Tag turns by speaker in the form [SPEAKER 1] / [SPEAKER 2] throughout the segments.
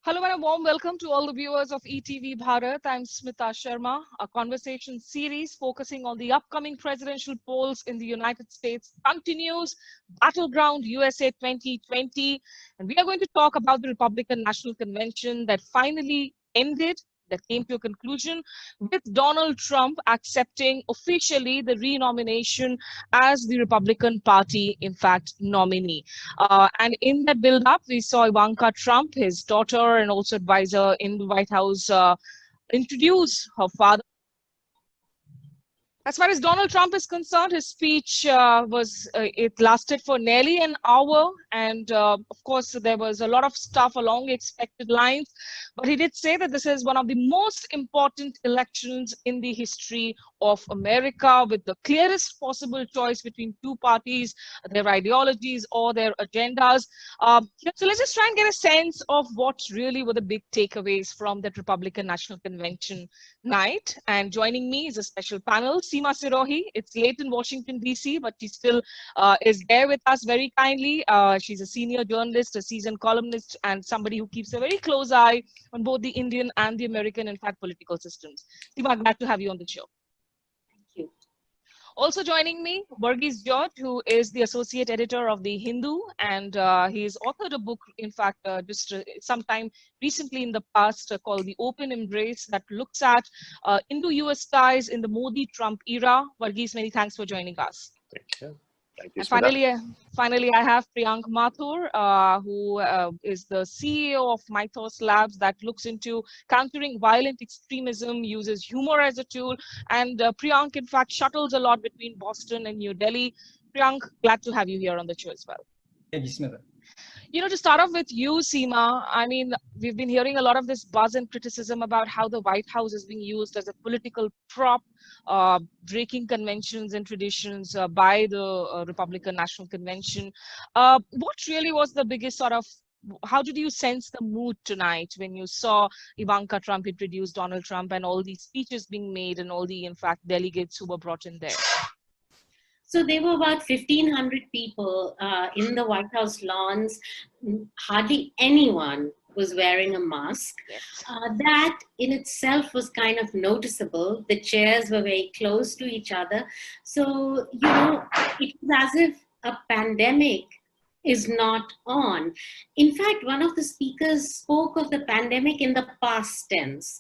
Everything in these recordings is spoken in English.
[SPEAKER 1] Hello and a warm welcome to all the viewers of ETV Bharat. I'm Smita Sharma, a conversation series focusing on the upcoming presidential polls in the United States continues, Battleground USA 2020. And we are going to talk about the Republican National Convention that finally ended, that came to a conclusion with Donald Trump accepting officially the renomination as the Republican Party, in fact, nominee. And in that build-up, we saw Ivanka Trump, his daughter and also advisor in the White House, introduce her father. As far as Donald Trump is concerned, his speech it lasted for nearly an hour. And of course, there was a lot of stuff along expected lines. But he did say that this is one of the most important elections in the history of America, with the clearest possible choice between two parties, their ideologies or their agendas. So let's just try and get a sense of what really were the big takeaways from that Republican National Convention night. And joining me is a special panel, Seema Sirohi. It's late in Washington, D.C., but she still is there with us very kindly. She's a senior journalist, a seasoned columnist, and somebody who keeps a very close eye on both the Indian and the American, in fact, political systems. Seema, glad to have you on the show.
[SPEAKER 2] Thank you.
[SPEAKER 1] Also joining me, Varghese George, who is the associate editor of The Hindu, and he has authored a book, in fact, just sometime recently in the past called The Open Embrace, that looks at Indo-US ties in the Modi-Trump era. Varghese, many thanks for joining us.
[SPEAKER 3] Thank you. Thank you,
[SPEAKER 1] And
[SPEAKER 3] Smita.
[SPEAKER 1] finally, I have Priyank Mathur, who is the CEO of Mythos Labs, that looks into countering violent extremism, uses humor as a tool. And Priyank, in fact, shuttles a lot between Boston and New Delhi. Priyank, glad to have you here on the show as well.
[SPEAKER 4] Thank you, Smita.
[SPEAKER 1] To start off with you, Seema, I mean, we've been hearing a lot of this buzz and criticism about how the White House is being used as a political prop, breaking conventions and traditions by the Republican National Convention. What really was the biggest how did you sense the mood tonight when you saw Ivanka Trump introduce Donald Trump and all these speeches being made and all the, in fact, delegates who were brought in there?
[SPEAKER 2] So there were about 1,500 people in the White House lawns. Hardly anyone was wearing a mask.
[SPEAKER 1] Yes.
[SPEAKER 2] That in itself was kind of noticeable. The chairs were very close to each other. So, it was as if a pandemic is not on. In fact, one of the speakers spoke of the pandemic in the past tense.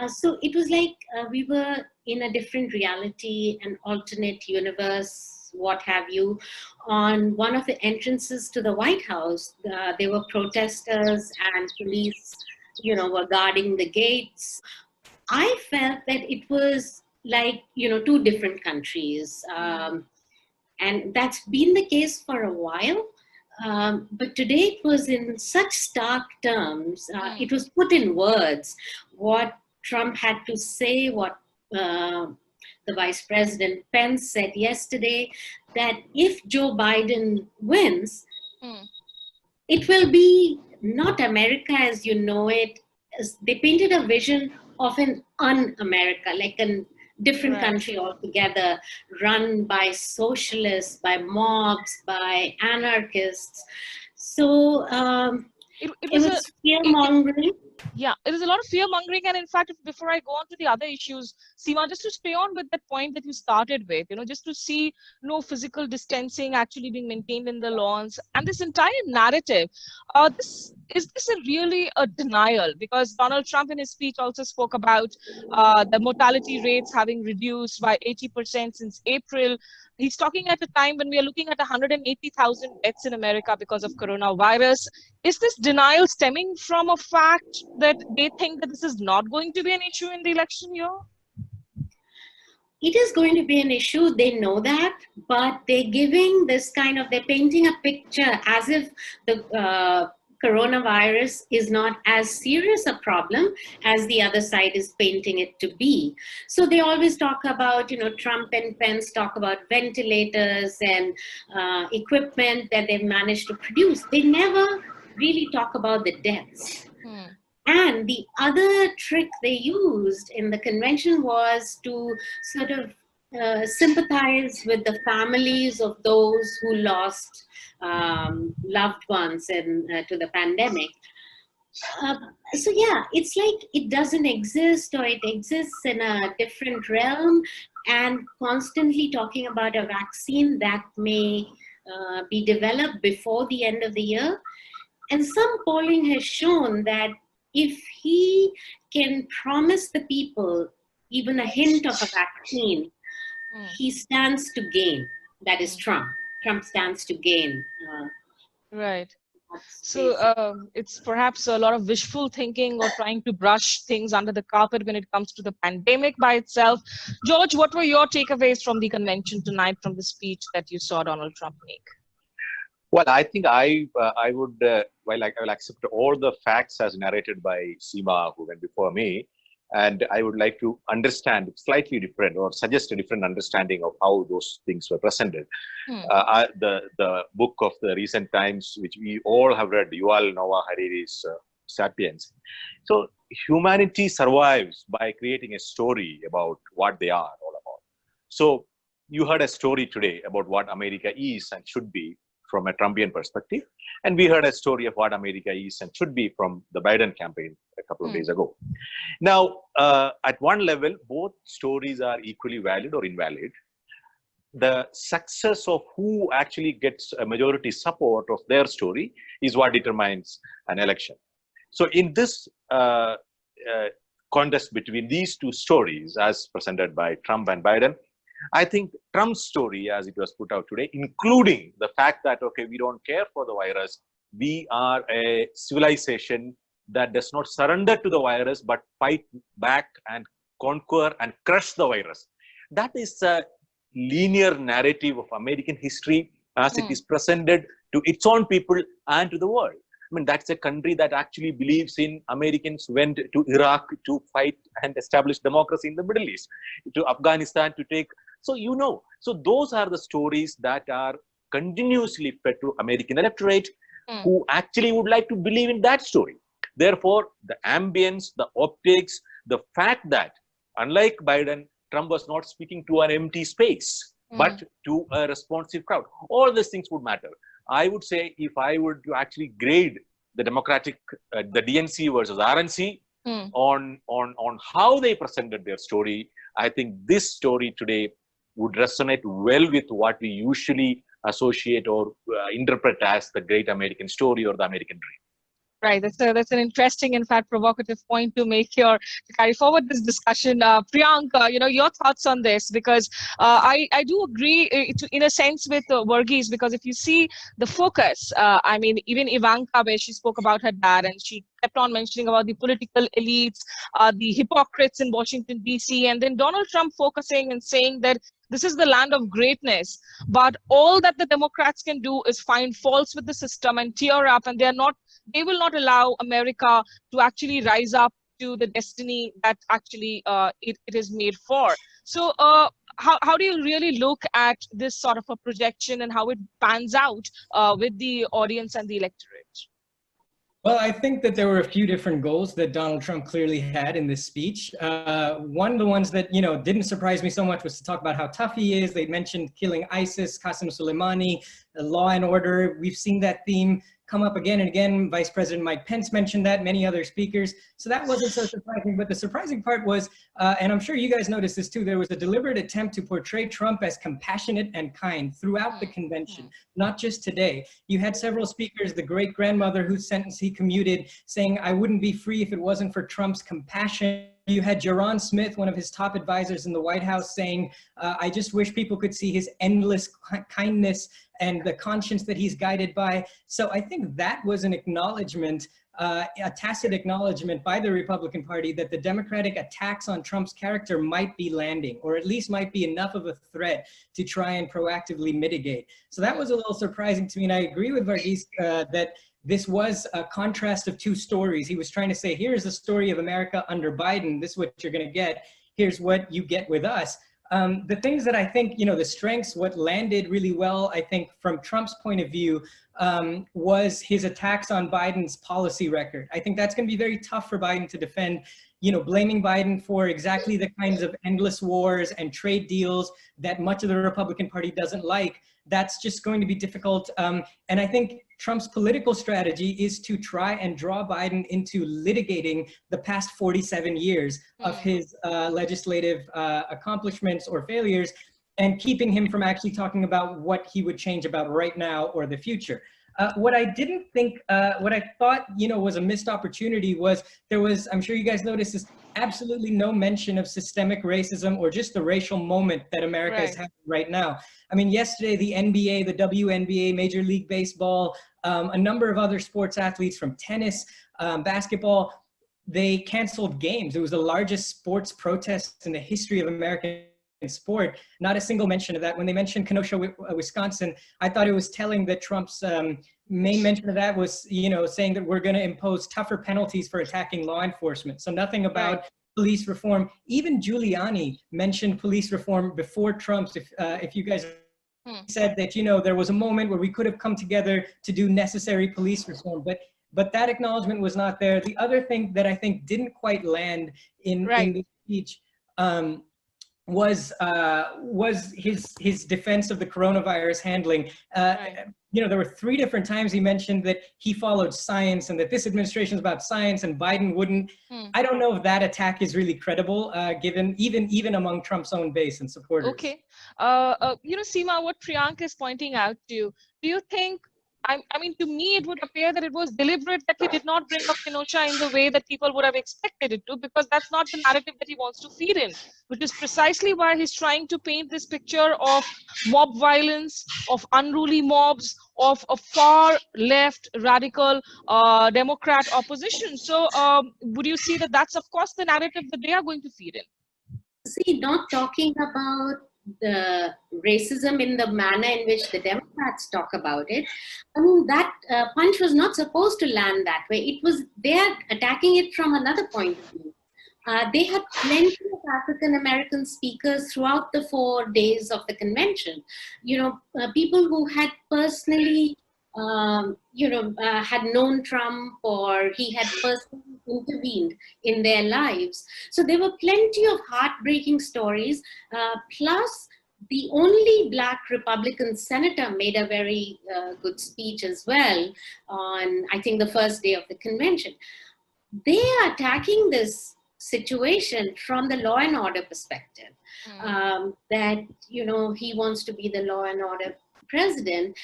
[SPEAKER 2] So it was like we were in a different reality, an alternate universe, what have you. On one of the entrances to the White House, there were protesters and police, were guarding the gates. I felt that it was like, two different countries. And that's been the case for a while. But today it was in such stark terms. It was put in words what Trump had to say, what the Vice President Pence said yesterday, that if Joe Biden wins, it will be not America as you know it. They painted a vision of an un-America, like a different country altogether, run by socialists, by mobs, by anarchists. So it was fear-mongering.
[SPEAKER 1] It is a lot of fear-mongering. And in fact, before I go on to the other issues, Seema, just to stay on with that point that you started with, just to see no physical distancing actually being maintained in the lawns, and this entire narrative, is this really a denial? Because Donald Trump in his speech also spoke about the mortality rates having reduced by 80% since April. He's talking at a time when we are looking at 180,000 deaths in America because of coronavirus. Is this denial stemming from a fact that they think that this is not going to be an issue in the election year?
[SPEAKER 2] It is going to be an issue. They know that, but they're giving this they're painting a picture as if the coronavirus is not as serious a problem as the other side is painting it to be. So they always talk about, Trump and Pence talk about ventilators and equipment that they've managed to produce. They never really talk about the deaths. And the other trick they used in the convention was to sort of sympathize with the families of those who lost loved ones to the pandemic. Uh, so yeah, it's like it doesn't exist, or it exists in a different realm, and constantly talking about a vaccine that may be developed before the end of the year. And some polling has shown that if he can promise the people even a hint of a vaccine,
[SPEAKER 1] Hmm.
[SPEAKER 2] he stands to gain. That is
[SPEAKER 1] Hmm.
[SPEAKER 2] Trump. Trump stands to gain.
[SPEAKER 1] Right.
[SPEAKER 2] That's
[SPEAKER 1] So
[SPEAKER 2] basic.
[SPEAKER 1] it's perhaps a lot of wishful thinking or trying to brush things under the carpet when it comes to the pandemic by itself. George, what were your takeaways from the convention tonight from the speech that you saw Donald Trump make?
[SPEAKER 3] Well, I think I would well I will accept all the facts as narrated by Seema, who went before me, and I would like to understand slightly different or suggest a different understanding of how those things were presented.
[SPEAKER 1] Hmm.
[SPEAKER 3] The book of the recent times, which we all have read, Yuval Noah Harari's *Sapiens*. So humanity survives by creating a story about what they are all about. So you heard a story today about what America is and should be from a Trumpian perspective. And we heard a story of what America is and should be from the Biden campaign a couple of
[SPEAKER 1] Hmm.
[SPEAKER 3] days ago. Now, at one level, both stories are equally valid or invalid. The success of who actually gets a majority support of their story is what determines an election. So in this contest between these two stories, as presented by Trump and Biden, I think Trump's story, as it was put out today, including the fact that, okay, we don't care for the virus, we are a civilization that does not surrender to the virus, but fight back and conquer and crush the virus. That is a linear narrative of American history as it
[SPEAKER 1] Hmm.
[SPEAKER 3] is presented to its own people and to the world. I mean, that's a country that actually believes in Americans went to Iraq to fight and establish democracy in the Middle East, to Afghanistan to take. So, so those are the stories that are continuously fed to American electorate
[SPEAKER 1] Hmm.
[SPEAKER 3] who actually would like to believe in that story. Therefore, the ambience, the optics, the fact that unlike Biden, Trump was not speaking to an empty space, but to a responsive crowd. All these things would matter. I would say if I were to actually grade the Democratic, the DNC versus RNC
[SPEAKER 1] Hmm.
[SPEAKER 3] on how they presented their story, I think this story today would resonate well with what we usually associate or interpret as the great American story or the American dream.
[SPEAKER 1] Right. That's an interesting, in fact, provocative point to make here to carry forward this discussion. Priyank, your thoughts on this, because I do agree in a sense with Varghese, because if you see the focus, I mean, even Ivanka, where she spoke about her dad, and she kept on mentioning about the political elites, the hypocrites in Washington, D.C., and then Donald Trump focusing and saying that this is the land of greatness, but all that the Democrats can do is find faults with the system and tear up, and they will not allow America to actually rise up to the destiny that actually it is made for. So how do you really look at this sort of a projection and how it pans out with the audience and the electorate?
[SPEAKER 4] Well, I think that there were a few different goals that Donald Trump clearly had in this speech. One of the ones that, didn't surprise me so much was to talk about how tough he is. They mentioned killing ISIS, Qasem Soleimani, law and order. We've seen that theme come up again and again. Vice President Mike Pence mentioned that, many other speakers. So that wasn't so surprising. But the surprising part was, and I'm sure you guys noticed this too, there was a deliberate attempt to portray Trump as compassionate and kind throughout the convention, not just today. You had several speakers, the great grandmother whose sentence he commuted, saying, "I wouldn't be free if it wasn't for Trump's compassion." You had Jaron Smith, one of his top advisors in the White House, saying, "I just wish people could see his endless kindness and the conscience that he's guided by." So I think that was an acknowledgement, a tacit acknowledgement by the Republican Party that the Democratic attacks on Trump's character might be landing, or at least might be enough of a threat to try and proactively mitigate. So that was a little surprising to me. And I agree with Varghese that this was a contrast of two stories. He was trying to say, here's the story of America under Biden. This is what you're going to get. Here's what you get with us. The things that I think, the strengths, what landed really well, I think, from Trump's point of view, was his attacks on Biden's policy record. I think that's going to be very tough for Biden to defend, blaming Biden for exactly the kinds of endless wars and trade deals that much of the Republican Party doesn't like. that's just going to be difficult. And I think Trump's political strategy is to try and draw Biden into litigating the past 47 years of his legislative accomplishments or failures, and keeping him from actually talking about what he would change about right now or the future. What I didn't think, what I thought, was a missed opportunity was there was, I'm sure you guys noticed this, absolutely no mention of systemic racism or just the racial moment that America is having right now. I mean, yesterday, the NBA, the WNBA, Major League Baseball, a number of other sports athletes from tennis, basketball, they canceled games. It was the largest sports protest in the history of American sport. Not a single mention of that. When they mentioned Kenosha, Wisconsin, I thought it was telling that Trump's main mention of that was, saying that we're going to impose tougher penalties for attacking law enforcement. So nothing about police reform. Even Giuliani mentioned police reform before Trump's. If you guys said that, there was a moment where we could have come together to do necessary police reform, but that acknowledgement was not there. The other thing that I think didn't quite land in the speech was his defense of the coronavirus handling. There were 3 different times he mentioned that he followed science and that this administration is about science and Biden wouldn't. I don't know if that attack is really credible, given even among Trump's own base and supporters.
[SPEAKER 1] Okay. Seema, what Priyank is pointing out to you, do you think, I mean, to me, it would appear that it was deliberate that he did not bring up Kenosha in the way that people would have expected it to, because that's not the narrative that he wants to feed in, which is precisely why he's trying to paint this picture of mob violence, of unruly mobs, of a far left radical Democrat opposition. So would you see that that's, of course, the narrative that they are going to feed in?
[SPEAKER 2] See, not talking about the racism in the manner in which the Democrats talk about it. I mean, that punch was not supposed to land that way. They're attacking it from another point of view. They had plenty of African-American speakers throughout the 4 days of the convention. People who had personally, had known Trump, or he had personally intervened in their lives. So there were plenty of heartbreaking stories. Plus, the only Black Republican senator made a very good speech as well on, I think, the first day of the convention. They are attacking this situation from the law and order perspective, that, he wants to be the law and order president.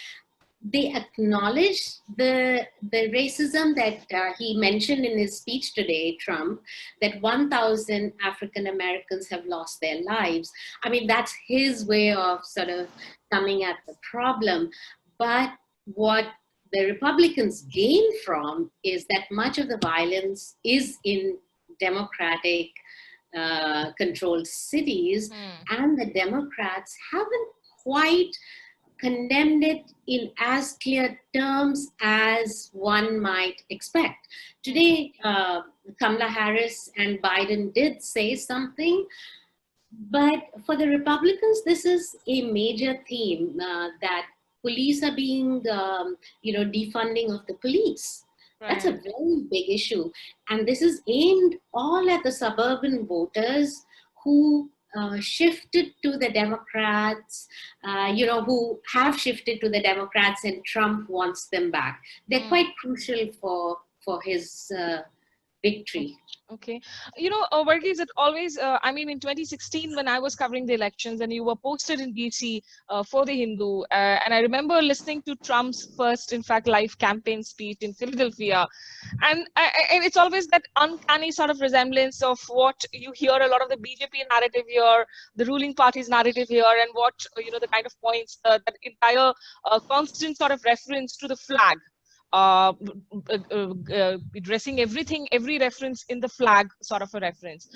[SPEAKER 2] They acknowledge the racism that he mentioned in his speech today, Trump, that 1,000 African Americans have lost their lives. I mean, that's his way of sort of coming at the problem. But what the Republicans gain from is that much of the violence is in Democratic controlled cities, and the Democrats haven't quite condemned it in as clear terms as one might expect. Today, Kamala Harris and Biden did say something, but for the Republicans, this is a major theme, that police are being, defunding of the police. That's a very big issue. And this is aimed all at the suburban voters who shifted to the Democrats, who have shifted to the Democrats, and Trump wants them back. They're quite crucial for his victory.
[SPEAKER 1] Okay. Varghese, it always, in 2016, when I was covering the elections and you were posted in DC for the Hindu, and I remember listening to Trump's first, in fact, live campaign speech in Philadelphia. And it's always that uncanny sort of resemblance of what you hear a lot of the BJP narrative here, the ruling party's narrative here, and what, the kind of points, that entire constant sort of reference to the flag. Addressing every reference in the flag sort of a reference.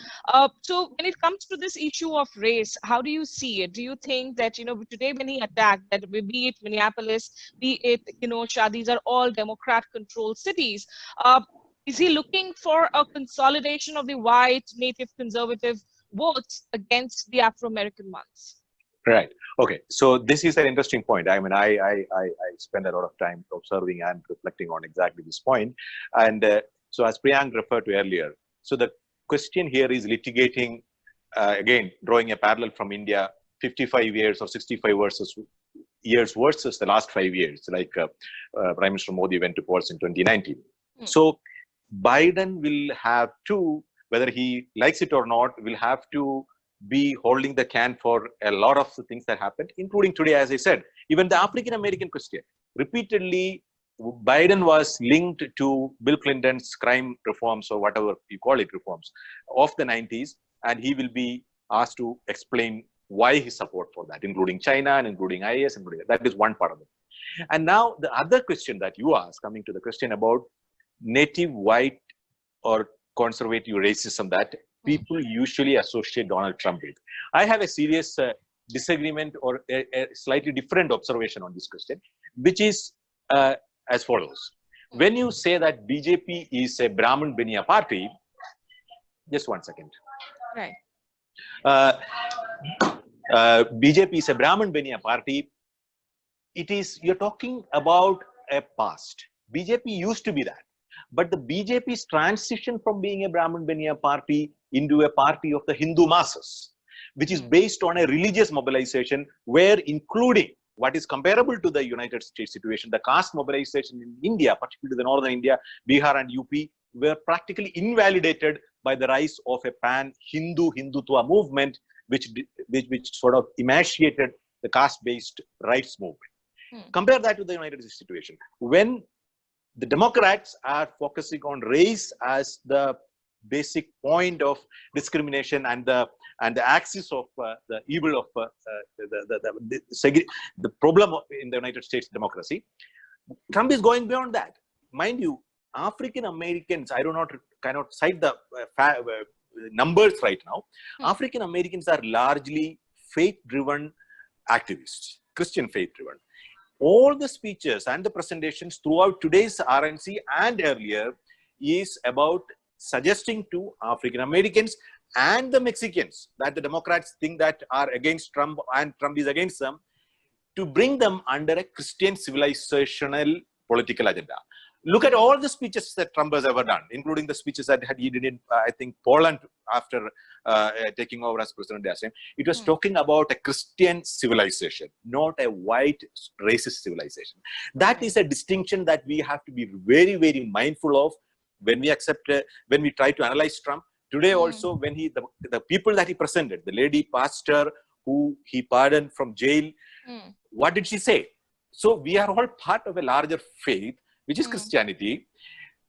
[SPEAKER 1] So when it comes to this issue of race, how do you see it? Do you think that, today when he attacked, that be it Minneapolis, be it Kenosha, these are all Democrat-controlled cities, is he looking for a consolidation of the white, native, conservative votes against the Afro-American ones?
[SPEAKER 3] Right. Okay. So this is an interesting point. I mean, I spend a lot of time observing and reflecting on exactly this point. And so as Priyank referred to earlier, so the question here is litigating, again, drawing a parallel from India, 55 years or 65 versus years versus the last 5 years, like Prime Minister Modi went to polls in 2019.
[SPEAKER 1] Hmm.
[SPEAKER 3] So Biden will have to, whether he likes it or not, will have to be holding the can for a lot of the things that happened, including today, as I said, even the African American question. Repeatedly, Biden was linked to Bill Clinton's crime reforms, or whatever you call it, reforms of the 90s, and he will be asked to explain why his support for that, including China and including IS, and that is one part of it. And now the other question that you asked, coming to the question about native white or conservative racism that people usually associate Donald Trump with. I have a serious disagreement or a slightly different observation on this question, which is as follows. When you say that BJP is a Brahmin Beniya party, just 1 second.
[SPEAKER 1] Right.
[SPEAKER 3] BJP is a Brahmin Beniya party. It is, you're talking about a past. BJP used to be that. But the BJP's transition from being a Brahmin Beniya party into a party of the Hindu masses, which is based on a religious mobilization where, including what is comparable to the United States situation, the caste mobilization in India, particularly the northern India, Bihar and UP, were practically invalidated by the rise of a pan-Hindu Hindutva movement, which sort of emaciated the caste-based rights movement. Compare that to the United States situation. When the Democrats are focusing on race as the basic point of discrimination and the axis of the evil of the problem in the United States democracy, Trump is going beyond that. Mind you, African Americans, I do not cannot cite the numbers right now. African Americans are largely faith-driven activists, Christian faith-driven. All the speeches and the presentations throughout today's RNC and earlier is about suggesting to African Americans and the Mexicans that the Democrats think that are against Trump and Trump is against them, to bring them under a Christian civilizational political agenda. Look at all the speeches that Trump has ever done, including the speeches that he did in, I think, Poland after taking over as president last time. It was talking about a Christian civilization, not a white racist civilization. That is a distinction that we have to be very, very mindful of when we accept, when we try to analyze Trump. Today also, when the people that he presented, the lady pastor who he pardoned from jail, what did she say? So we are all part of a larger faith, which is Christianity,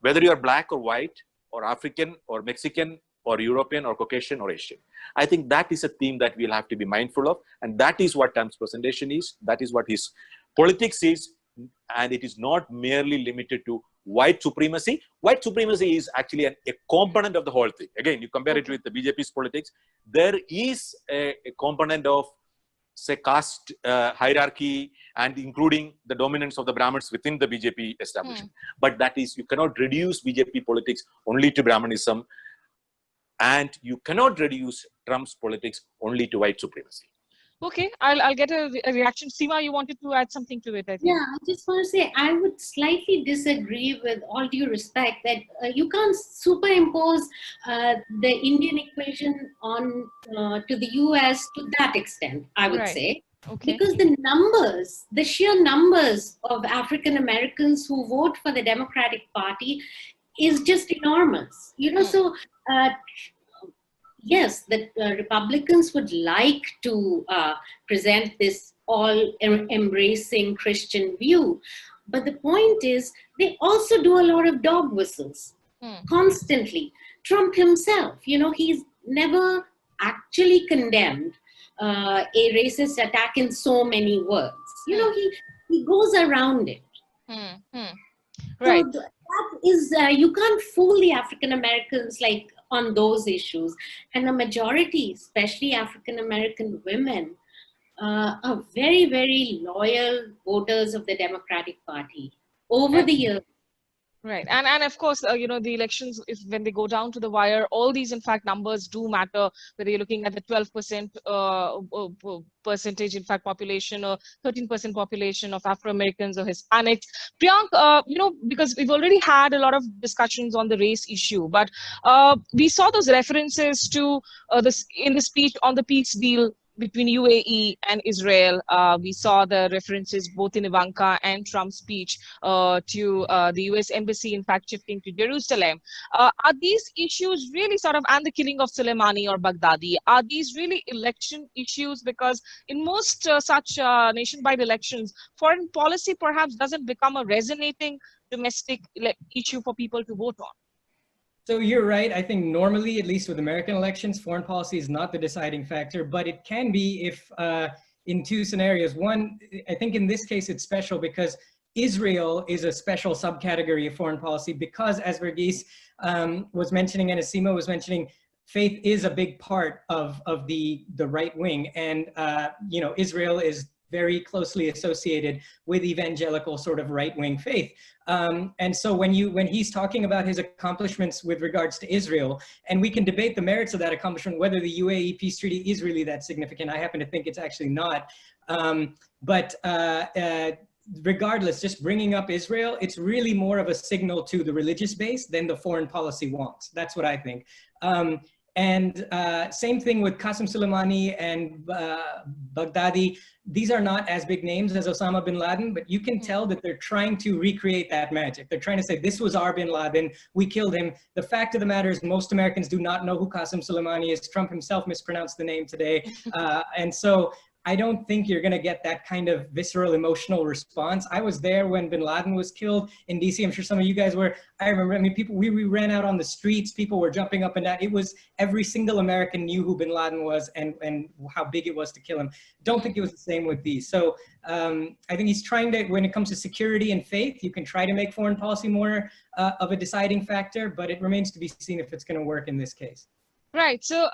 [SPEAKER 3] whether you are black or white or African or Mexican or European or Caucasian or Asian. I think that is a theme that we'll have to be mindful of. And that is what Trump's presentation is. That is what his politics is. And it is not merely limited to white supremacy. White supremacy is actually a component of the whole thing. Again, you compare it with the BJP's politics. There is a component of, say, caste hierarchy and including the dominance of the Brahmins within the BJP establishment. But that is, you cannot reduce BJP politics only to Brahmanism, and you cannot reduce Trump's politics only to white supremacy.
[SPEAKER 1] Okay, I'll get a reaction. Seema, you wanted to add something to it, I think.
[SPEAKER 2] Yeah, I just want to say I would slightly disagree, with all due respect, that you can't superimpose the Indian equation on to the US to that extent, I would say.
[SPEAKER 1] Okay.
[SPEAKER 2] Because the sheer numbers of African Americans who vote for the Democratic Party is just enormous. You know, so yes, the Republicans would like to present this all-embracing Christian view. But the point is, they also do a lot of dog whistles constantly. Trump himself, you know, he's never actually condemned a racist attack in so many words. You know, he goes around it.
[SPEAKER 1] Right.
[SPEAKER 2] So that is, you can't fool the African Americans like on those issues. And the majority, especially African American women, are very, very loyal voters of the Democratic Party over the years.
[SPEAKER 1] Right. And of course, you know, the elections, when they go down to the wire, all these, in fact, numbers do matter, whether you're looking at the 12% percentage, in fact, population, or 13% population of Afro-Americans or Hispanics. Priyank, you know, because we've already had a lot of discussions on the race issue, but we saw those references to in the speech on the peace deal between UAE and Israel. We saw the references both in Ivanka and Trump's speech to the US embassy, in fact, shifting to Jerusalem. Are these issues really sort of, and the killing of Soleimani or Baghdadi, are these really election issues? Because in most such nation-wide elections, foreign policy perhaps doesn't become a resonating domestic issue for people to vote on.
[SPEAKER 4] So you're right. I think normally, at least with American elections, foreign policy is not the deciding factor, but it can be if in two scenarios. One, I think in this case, it's special because Israel is a special subcategory of foreign policy because, as Verghese was mentioning and Asima was mentioning, faith is a big part of the right wing. And, you know, Israel is very closely associated with evangelical sort of right-wing faith. And so when he's talking about his accomplishments with regards to Israel, and we can debate the merits of that accomplishment, whether the UAE peace treaty is really that significant. I happen to think it's actually not. Regardless, just bringing up Israel, it's really more of a signal to the religious base than the foreign policy wants. That's what I think. Same thing with Qasem Soleimani and Baghdadi. These are not as big names as Osama bin Laden, but you can tell that they're trying to recreate that magic. They're trying to say, this was our bin Laden, we killed him. The fact of the matter is most Americans do not know who Qasem Soleimani is. Trump himself mispronounced the name today. And so I don't think you're gonna get that kind of visceral emotional response. I was there when bin Laden was killed in DC. I'm sure some of you guys were. I remember, I mean, we ran out on the streets, people were jumping up and down. It was, every single American knew who bin Laden was and how big it was to kill him. Don't think it was the same with these. So I think he's trying to, when it comes to security and faith, you can try to make foreign policy more of a deciding factor, but it remains to be seen if it's gonna work in this case.
[SPEAKER 1] Right. So,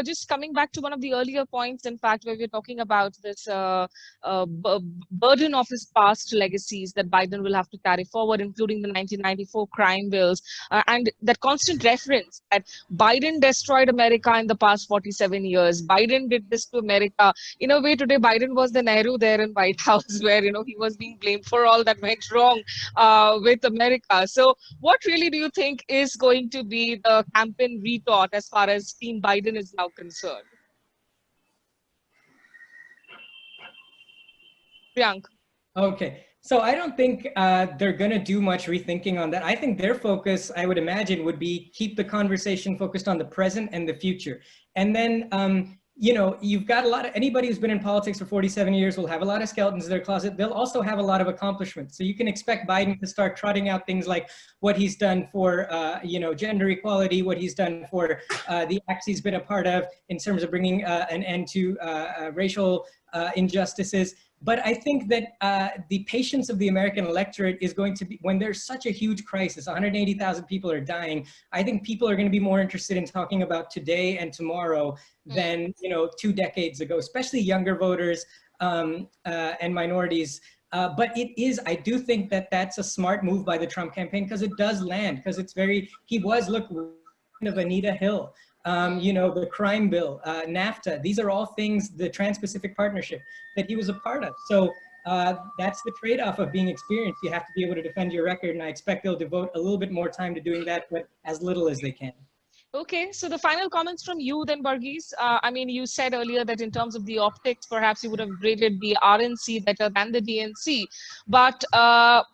[SPEAKER 1] just coming back to one of the earlier points, in fact, where we're talking about this burden of his past legacies that Biden will have to carry forward, including the 1994 crime bills, and that constant reference that Biden destroyed America in the past 47 years. Biden did this to America. In a way, today, Biden was the Nehru there in White House, where, you know, he was being blamed for all that went wrong with America. So what really do you think is going to be the campaign retort as far as Team Biden is now concerned? Priyank.
[SPEAKER 4] Okay, so I don't think they're going to do much rethinking on that. I think their focus, I would imagine, would be keep the conversation focused on the present and the future. And then, you know, you've got a lot of, anybody who's been in politics for 47 years will have a lot of skeletons in their closet. They'll also have a lot of accomplishments. So you can expect Biden to start trotting out things like what he's done for, you know, gender equality, what he's done for the acts he's been a part of in terms of bringing an end to racial injustices. But I think that the patience of the American electorate is going to be, when there's such a huge crisis, 180,000 people are dying, I think people are going to be more interested in talking about today and tomorrow than, you know, 2 decades ago, especially younger voters and minorities. But it is, I do think that that's a smart move by the Trump campaign because it does land, because it's very, he was, look, of Anita Hill. You know, the crime bill, NAFTA, these are all things, the Trans-Pacific Partnership, that he was a part of. So that's the trade-off of being experienced. You have to be able to defend your record, and I expect they'll devote a little bit more time to doing that, but as little as they can.
[SPEAKER 1] Okay, so the final comments from you then, Verghese. I mean, you said earlier that in terms of the optics, perhaps you would have graded the RNC better than the DNC. But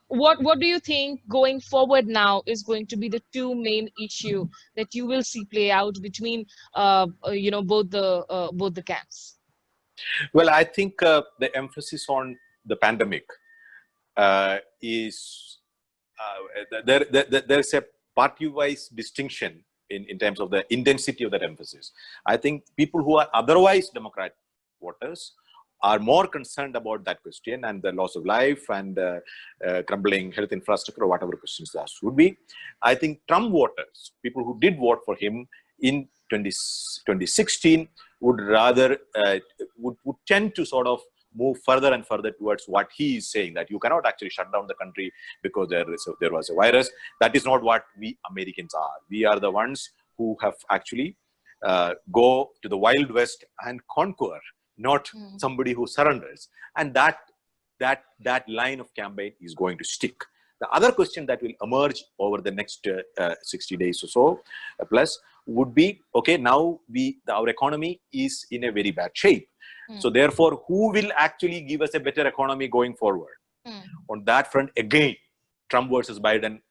[SPEAKER 1] what do you think going forward now is going to be the two main issue that you will see play out between, you know, both the camps?
[SPEAKER 3] Well, I think the emphasis on the pandemic is there's a party-wise distinction in terms of the intensity of that emphasis. I think people who are otherwise Democrat voters are more concerned about that question and the loss of life and crumbling health infrastructure or whatever questions there would be. I think Trump voters, people who did vote for him in 2016, would rather would tend to sort of move further and further towards what he is saying, that you cannot actually shut down the country because there was a virus. That is not what we Americans are. We are the ones who have actually go to the Wild West and conquer, not somebody who surrenders. And that line of campaign is going to stick. The other question that will emerge over the next 60 days or so, plus, would be, okay, now our economy is in a very bad shape. So therefore, who will actually give us a better economy going forward? On that front, again, Trump versus Biden,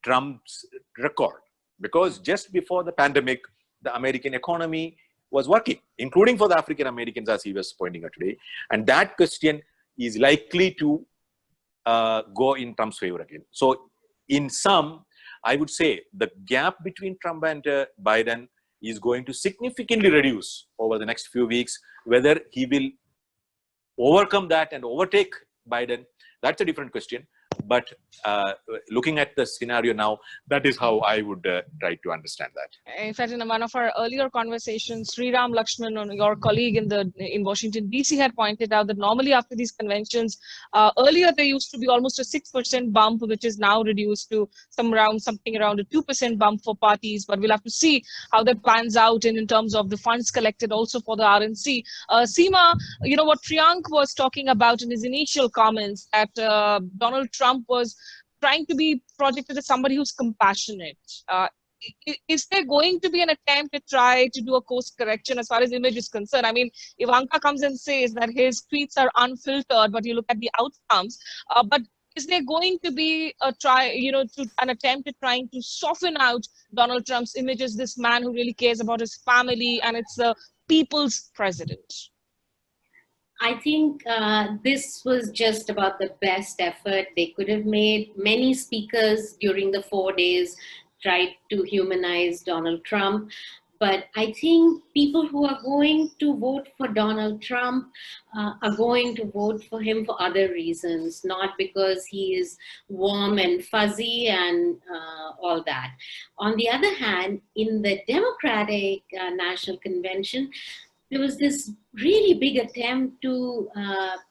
[SPEAKER 3] Trump's record. Because just before the pandemic, the American economy was working, including for the African Americans, as he was pointing out today. And that question is likely to go in Trump's favor again. So in sum, I would say the gap between Trump and Biden is going to significantly reduce over the next few weeks. Whether he will overcome that and overtake Biden, that's a different question. But looking at the scenario now, that is how I would try to understand that.
[SPEAKER 1] In fact, in one of our earlier conversations, Sriram Lakshman, your colleague in Washington, D.C., had pointed out that normally after these conventions, earlier there used to be almost a 6% bump, which is now reduced to something around a 2% bump for parties. But we'll have to see how that plans out in terms of the funds collected also for the RNC. Seema, you know what Priyank was talking about in his initial comments, that Donald Trump was trying to be projected as somebody who's compassionate. Is there going to be an attempt to try to do a course correction as far as image is concerned? I mean, Ivanka comes and says that his tweets are unfiltered, but you look at the outcomes. But is there going to be a an attempt at trying to soften out Donald Trump's image as this man who really cares about his family and it's the people's president?
[SPEAKER 2] I think this was just about the best effort they could have made. Many speakers during the 4 days tried to humanize Donald Trump. But I think people who are going to vote for Donald Trump are going to vote for him for other reasons, not because he is warm and fuzzy and all that. On the other hand, in the Democratic National Convention, there was this really big attempt to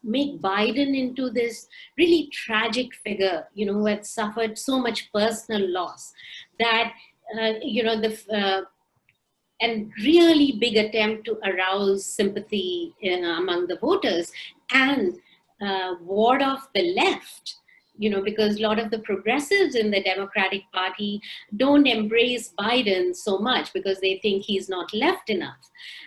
[SPEAKER 2] make Biden into this really tragic figure, you know, who had suffered so much personal loss that, and really big attempt to arouse sympathy among the voters and ward off the left. You know, because a lot of the progressives in the Democratic Party don't embrace Biden so much because they think he's not left enough.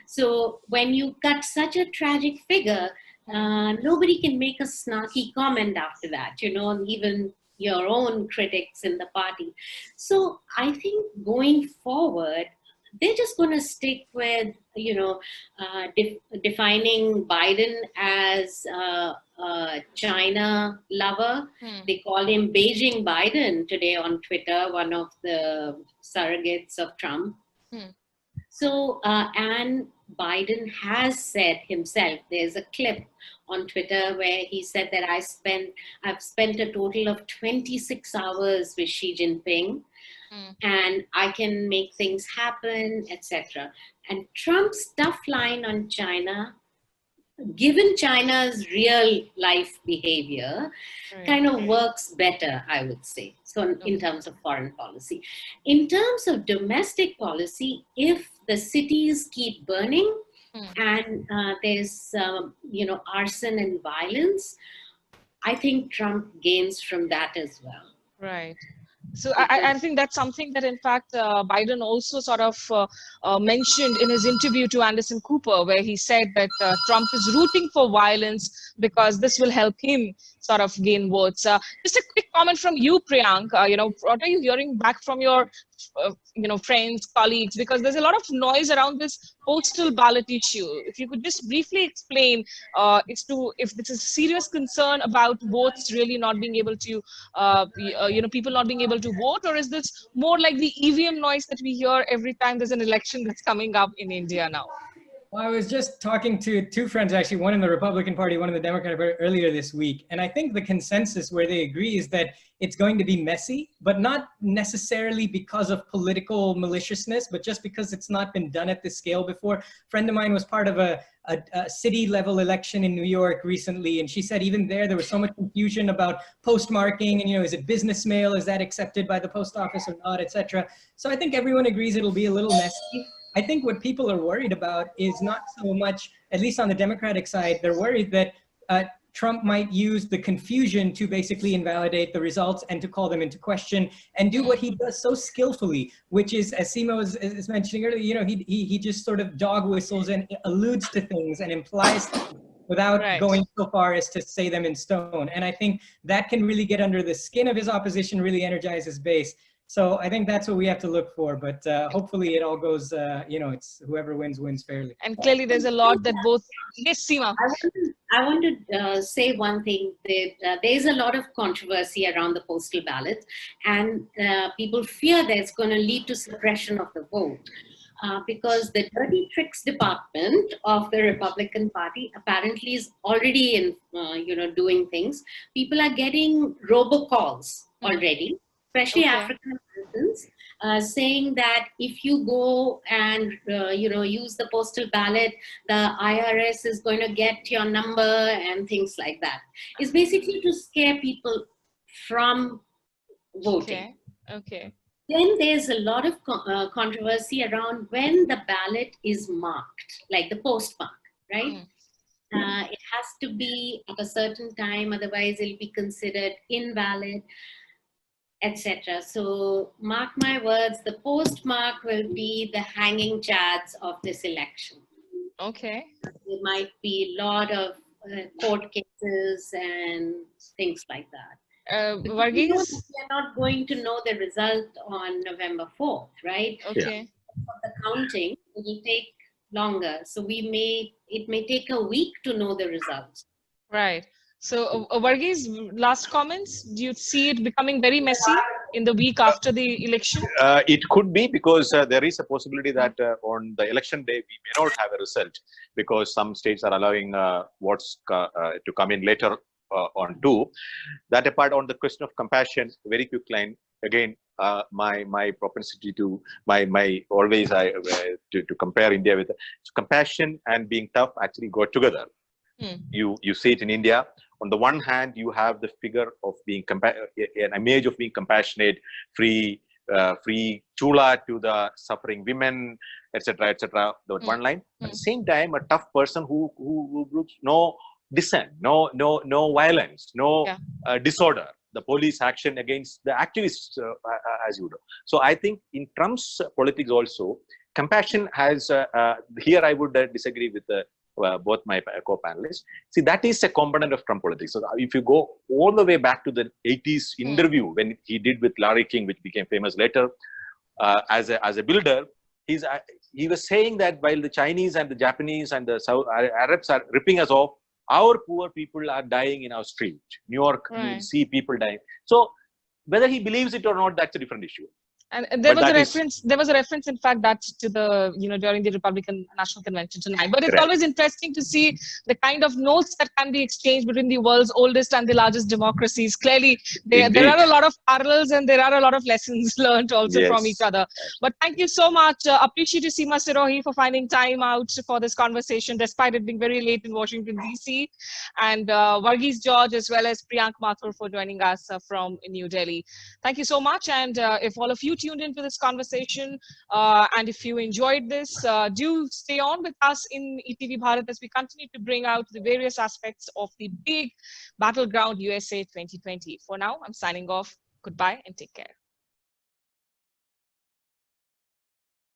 [SPEAKER 2] So when you cut such a tragic figure, nobody can make a snarky comment after that, you know, even your own critics in the party. So I think going forward, they're just going to stick with, you know, defining Biden as a China lover. They call him Beijing Biden today on Twitter, one of the surrogates of Trump. So, and Biden has said himself, there's a clip on Twitter where he said that I've spent a total of 26 hours with Xi Jinping. And I can make things happen, etc. And Trump's tough line on China, given China's real life behavior, kind of works better, I would say. So in terms of foreign policy. In terms of domestic policy, if the cities keep burning and there's, you know, arson and violence, I think Trump gains from that as well.
[SPEAKER 1] Right. So I think that's something that, in fact, Biden also sort of mentioned in his interview to Anderson Cooper, where he said that Trump is rooting for violence because this will help him sort of gain votes. Just a quick comment from you, Priyank. You know, what are you hearing back from your friends, colleagues, because there's a lot of noise around this postal ballot issue. If you could just briefly explain if this is a serious concern about votes really not being able to, people not being able to vote, or is this more like the EVM noise that we hear every time there's an election that's coming up in India now?
[SPEAKER 4] Well, I was just talking to two friends, actually, one in the Republican Party, one in the Democratic Party earlier this week. And I think the consensus where they agree is that it's going to be messy, but not necessarily because of political maliciousness, but just because it's not been done at this scale before. A friend of mine was part of a city level election in New York recently. And she said even there was so much confusion about postmarking and, is it business mail? Is that accepted by the post office or not, et cetera. So I think everyone agrees it'll be a little messy. I think what people are worried about is not so much, at least on the Democratic side, they're worried that Trump might use the confusion to basically invalidate the results and to call them into question and do what he does so skillfully, which is, as Seema is mentioning earlier, you know, he just sort of dog whistles and alludes to things and implies things without
[SPEAKER 1] Right.
[SPEAKER 4] going so far as to say them in stone. And I think that can really get under the skin of his opposition, really energize his base. So I think that's what we have to look for, but hopefully it all goes, you know, it's whoever wins fairly.
[SPEAKER 1] And clearly there's a lot that both, yes, Seema.
[SPEAKER 2] I want to say one thing. That, there's a lot of controversy around the postal ballot, and people fear that it's going to lead to suppression of the vote. Because the dirty tricks department of the Republican Party apparently is already in, you know, doing things. People are getting robocalls already, especially
[SPEAKER 1] Okay.
[SPEAKER 2] African Americans, saying that if you go and, you know, use the postal ballot, the IRS is going to get your number and things like that. It's basically to scare people from voting.
[SPEAKER 1] Okay. Okay.
[SPEAKER 2] Then there's a lot of controversy around when the ballot is marked, like the postmark, right? It has to be at a certain time, otherwise it'll be considered invalid, etc. So mark my words, the postmark will be the hanging chads of this election.
[SPEAKER 1] Okay.
[SPEAKER 2] There might be a lot of court cases and things like that.
[SPEAKER 1] Varghese?
[SPEAKER 2] We're not going to know the result on November 4th, right?
[SPEAKER 1] Okay.
[SPEAKER 2] For the counting, it will take longer. So it may take a week to know the results.
[SPEAKER 1] Right. So, Varghese, last comments? Do you see it becoming very messy in the week after the election?
[SPEAKER 3] It could be, because there is a possibility that on the election day, we may not have a result, because some states are allowing votes to come in later on too. That apart, on the question of compassion, very quick line, again, my propensity to, my always to compare India with, so compassion and being tough actually go together. You see it in India. On the one hand, you have the figure of being an image of being compassionate, free chula to the suffering women, etc., etc. The one line. At the same time, a tough person who brings no dissent, no violence, no disorder, the police action against the activists, as you know. So I think in Trump's politics also, compassion has, here I would disagree with both my co-panelists. See, that is a component of Trump politics. So if you go all the way back to the 80s interview when he did with Larry King, which became famous later, as a builder, he was saying that while the Chinese and the Japanese and the Arabs are ripping us off, our poor people are dying in our street. New York, you see people dying. So whether he believes it or not, that's a different issue.
[SPEAKER 1] And there was a reference. There was a reference, in fact, that's to the during the Republican National Convention tonight. But it's always interesting to see the kind of notes that can be exchanged between the world's oldest and the largest democracies. Clearly, there are a lot of parallels and there are a lot of lessons learned also from each other. But thank you so much. Appreciate you, Seema Sirohi, for finding time out for this conversation, despite it being very late in Washington, D.C. And Varghese George, as well as Priyank Mathur, for joining us from New Delhi. Thank you so much. And if all of you tuned into this conversation, and if you enjoyed this, do stay on with us in ETV Bharat as we continue to bring out the various aspects of the big Battleground USA 2020. For now, I'm signing off. Goodbye and take care.